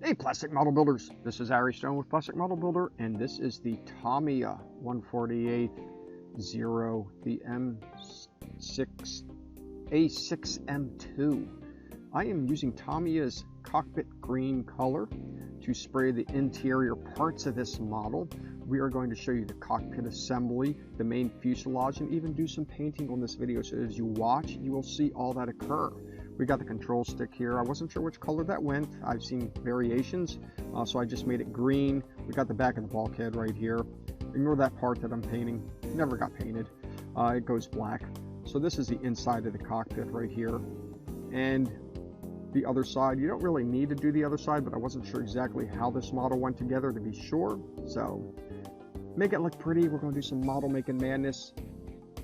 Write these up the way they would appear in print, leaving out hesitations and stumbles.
Hey Plastic Model Builders, this is Ari Stone with Plastic Model Builder, and this is the Tamiya 148-0, the A6M2. I am using Tamiya's cockpit green color to spray the interior parts of this model. We are going to show you the cockpit assembly, the main fuselage, and even do some painting on this video, so as you watch, you will see all that occur. We got the control stick here. I wasn't sure which color that went. I've seen variations, so I just made it green. We got the back of the bulkhead right here. Ignore that part that I'm painting. It never got painted. It goes black. So this is the inside of the cockpit right here. And the other side, you don't really need to do the other side, but I wasn't sure exactly how this model went together to be sure. So make it look pretty. We're going to do some model making madness.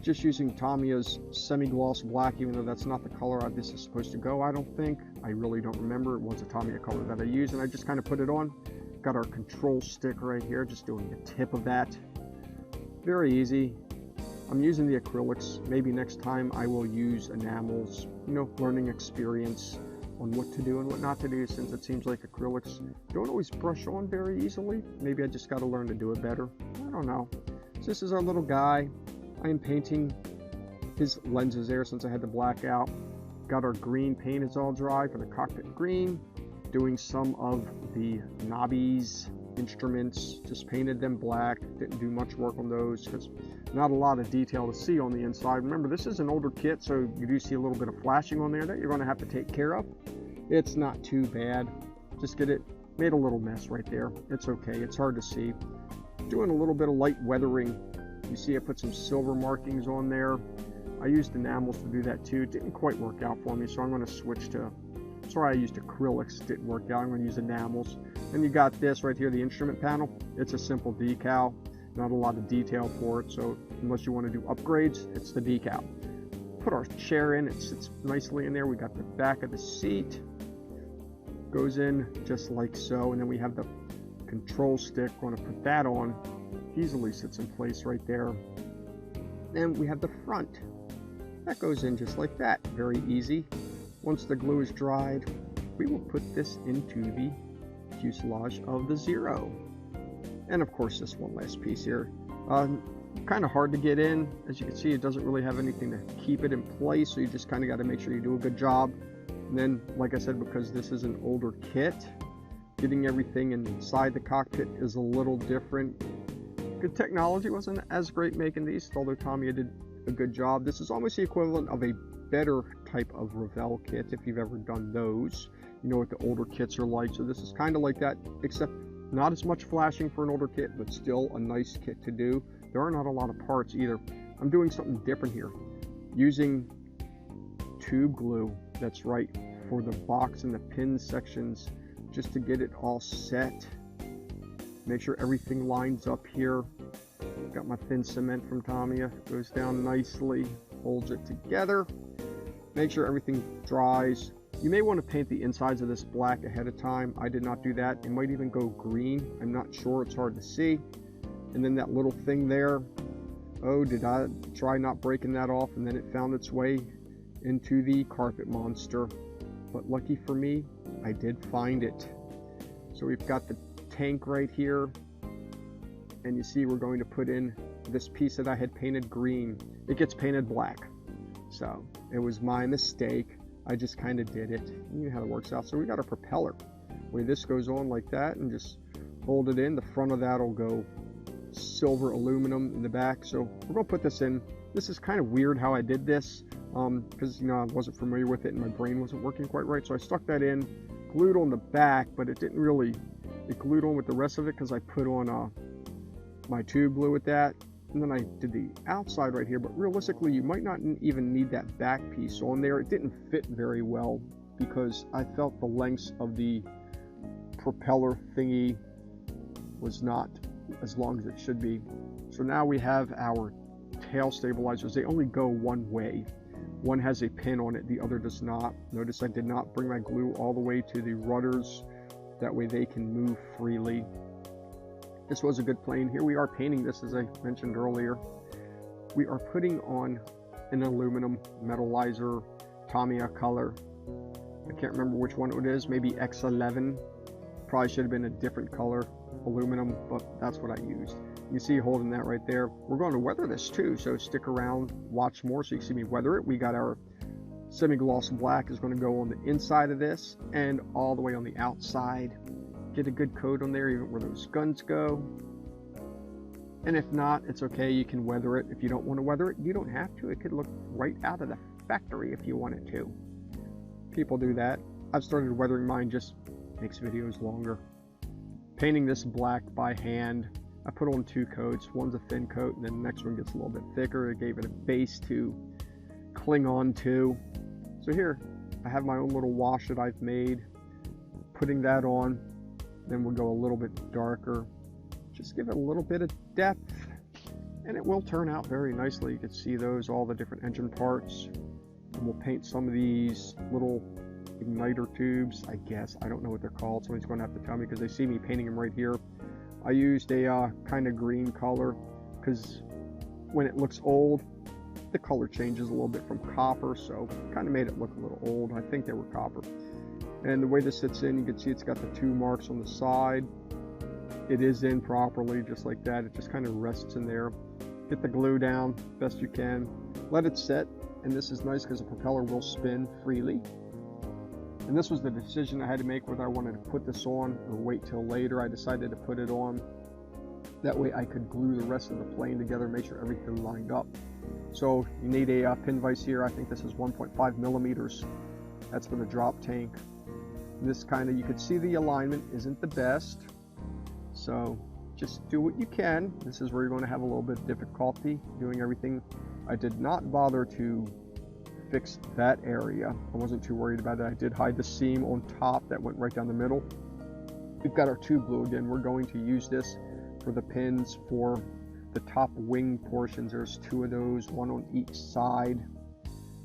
Just using Tamiya's semi-gloss black, even though that's not the color this is supposed to go, I don't think. I really don't remember. It was a Tamiya color that I used, and I just kind of put it on. Got our control stick right here, just doing the tip of that. Very easy. I'm using the acrylics. Maybe next time I will use enamels, learning experience on what to do and what not to do, since it seems like acrylics don't always brush on very easily. Maybe I just got to learn to do it better. I don't know. So this is our little guy. I am painting his lenses there since I had the black out. Got our green paint is all dry for the cockpit green. Doing some of the knobbies, instruments, just painted them black. Didn't do much work on those because not a lot of detail to see on the inside. Remember, this is an older kit, so you do see a little bit of flashing on there that you're going to have to take care of. It's not too bad. Just get it, made a little mess right there. It's okay, it's hard to see. Doing a little bit of light weathering. You see I put some silver markings on there. I used enamels to do that too. It didn't quite work out for me, so I'm going to switch to, sorry I used acrylics, didn't work out. I'm going to use enamels. And you got this right here, the instrument panel. It's a simple decal, not a lot of detail for it, so unless you want to do upgrades, it's the decal. Put our chair in, it sits nicely in there. We got the back of the seat, goes in just like so, and then we have the control stick. We're going to put that on. Easily sits in place right there. And we have the front. That goes in just like that. Very easy. Once the glue is dried, we will put this into the fuselage of the Zero. And of course this one last piece here. Kind of hard to get in. As you can see, it doesn't really have anything to keep it in place, so you just kind of got to make sure you do a good job. And then, like I said, because this is an older kit, getting everything inside the cockpit is a little different. Good technology, wasn't as great making these, although Tamiya did a good job. This is almost the equivalent of a better type of Revell kit, if you've ever done those. You know what the older kits are like, so this is kind of like that, except not as much flashing for an older kit, but still a nice kit to do. There are not a lot of parts either. I'm doing something different here. Using tube glue, that's right, for the box and the pin sections, just to get it all set. Make sure everything lines up here. Got my thin cement from Tamiya. Goes down nicely, holds it together. Make sure everything dries. You may want to paint the insides of this black ahead of time. I did not do that. It might even go green. I'm not sure. It's hard to see. And then that little thing there. Oh, did I try not breaking that off? And then it found its way into the carpet monster. But lucky for me, I did find it. So we've got the tank right here, and you see we're going to put in this piece that I had painted green. It gets painted black, so it was my mistake. I just kind of did it. You know how it works out. So we got a propeller where this goes on like that, and just hold it in. The front of that will go silver aluminum in the back. So we're going to put this in. This is kind of weird how I did this, because I wasn't familiar with it and my brain wasn't working quite right. So I stuck that in, glued on the back, but it didn't really. It glued on with the rest of it because I put on my tube glue with that, and then I did the outside right here. But realistically, you might not even need that back piece on there. It didn't fit very well because I felt the lengths of the propeller thingy was not as long as it should be. So now we have our tail stabilizers. They only go one way. One has a pin on it, the other does not. Notice I did not bring my glue all the way to the rudders. That way they can move freely. This was a good plane. Here we are painting this, as I mentioned earlier. We are putting on an aluminum metallizer Tamiya color. I can't remember which one it is, maybe X11. Probably should have been a different color aluminum, but that's what I used. You see holding that right there. We're going to weather this too, so stick around, watch more so you can see me weather it. We got our semi-gloss black is going to go on the inside of this and all the way on the outside. Get a good coat on there, even where those guns go. And if not, it's okay, you can weather it. If you don't want to weather it, you don't have to. It could look right out of the factory if you wanted to. People do that. I've started weathering mine, just makes videos longer. Painting this black by hand. I put on 2 coats. One's a thin coat, and then the next one gets a little bit thicker. It gave it a base to cling on to. So here, I have my own little wash that I've made. Putting that on, then we'll go a little bit darker. Just give it a little bit of depth, and it will turn out very nicely. You can see those, all the different engine parts. And we'll paint some of these little igniter tubes, I guess. I don't know what they're called. Somebody's going to have to tell me because they see me painting them right here. I used a kind of green color because when it looks old, the color changes a little bit from copper, so kind of made it look a little old. I think they were copper. And the way this sits in, you can see it's got the 2 marks on the side. It is in properly, just like that. It just kind of rests in there. Get the glue down best you can. Let it set, and this is nice because the propeller will spin freely. And this was the decision I had to make whether I wanted to put this on or wait till later. I decided to put it on. That way I could glue the rest of the plane together, make sure everything lined up. So you need a pin vise here. I think this is 1.5 millimeters. That's for the drop tank. And this kind of, you could see the alignment isn't the best. So just do what you can. This is where you're going to have a little bit of difficulty doing everything. I did not bother to fix that area. I wasn't too worried about it. I did hide the seam on top that went right down the middle. We've got our tube glue again. We're going to use this for the pins for the top wing portions. There's 2 of those, 1 on each side.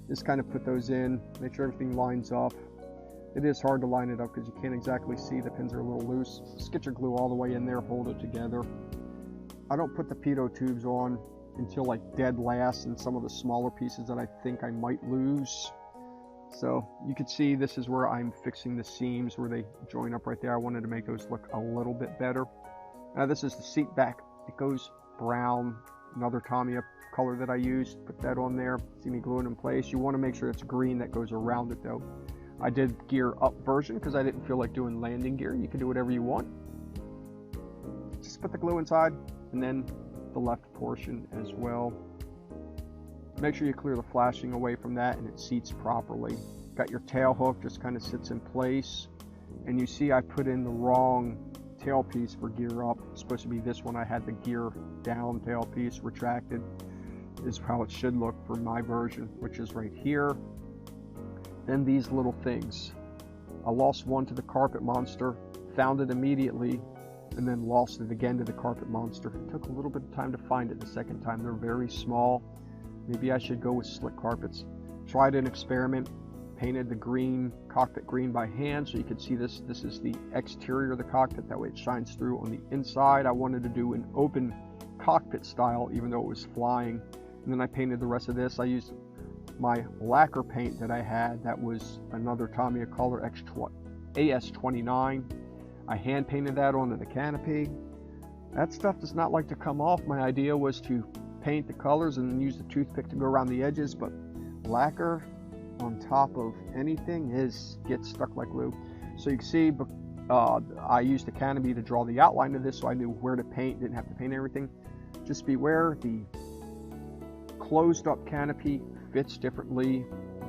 Just kind of put those in, make sure everything lines up. It is hard to line it up because you can't exactly see. The pins are a little loose. Just get your glue all the way in there, hold it together. I don't put the pitot tubes on until like dead last and some of the smaller pieces that I think I might lose. So you can see this is where I'm fixing the seams where they join up right there. I wanted to make those look a little bit better. Now this is the seat back. It goes brown, another Tamiya color that I used. Put that on there. See me gluing in place. You want to make sure it's green that goes around it though. I did gear up version because I didn't feel like doing landing gear. You can do whatever you want. Just put the glue inside and then the left portion as well. Make sure you clear the flashing away from that and it seats properly. Got your tail hook, just kind of sits in place. And you see I put in the wrong tail piece for gear up. It's supposed to be this one. I had the gear down tail piece retracted. Is how it should look for my version, which is right here. Then these little things. I lost one to the carpet monster, found it immediately, and then lost it again to the carpet monster. It took a little bit of time to find it the second time. They're very small. Maybe I should go with slick carpets. Tried an experiment, painted the green, cockpit green by hand, so you can see this. This is the exterior of the cockpit, that way it shines through on the inside. I wanted to do an open cockpit style, even though it was flying. And then I painted the rest of this. I used my lacquer paint that I had, that was another Tamiya color, AS29. I hand painted that onto the canopy. That stuff does not like to come off. My idea was to paint the colors and then use the toothpick to go around the edges, but lacquer on top of anything gets stuck like glue. So you can see I used the canopy to draw the outline of this, so I knew where to paint, didn't have to paint everything. Just beware, the closed up canopy fits differently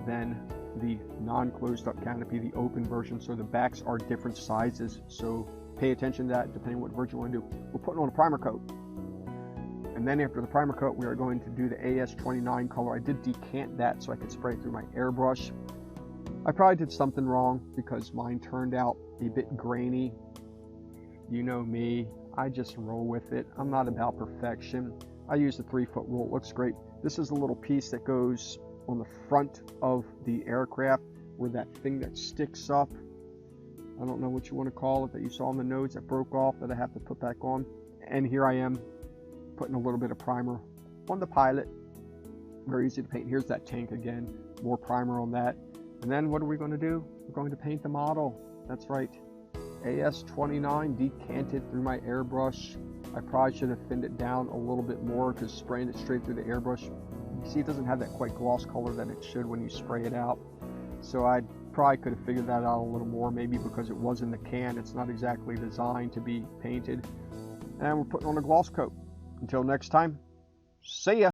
than the non-closed up canopy, the open version, so the backs are different sizes, so pay attention to that depending on what version you want to do. We're putting on a primer coat, and then after the primer coat we are going to do the AS29 color. I did decant that so I could spray it through my airbrush. I probably did something wrong because mine turned out a bit grainy. You know me, I just roll with it. I'm not about perfection. I use the 3-foot rule. It looks great. This is a little piece that goes on the front of the aircraft where that thing that sticks up, I don't know what you want to call it, that you saw on the nose that broke off that I have to put back on. And here I am putting a little bit of primer on the pilot. Very easy to paint. Here's that tank again, more primer on that. And then what are we going to do? We're going to paint the model. That's right, AS29 decanted through my airbrush. I probably should have thinned it down a little bit more because spraying it straight through the airbrush, you see it doesn't have that quite gloss color that it should when you spray it out. So I probably could have figured that out a little more, maybe because it was in the can. It's not exactly designed to be painted. And we're putting on a gloss coat. Until next time, see ya.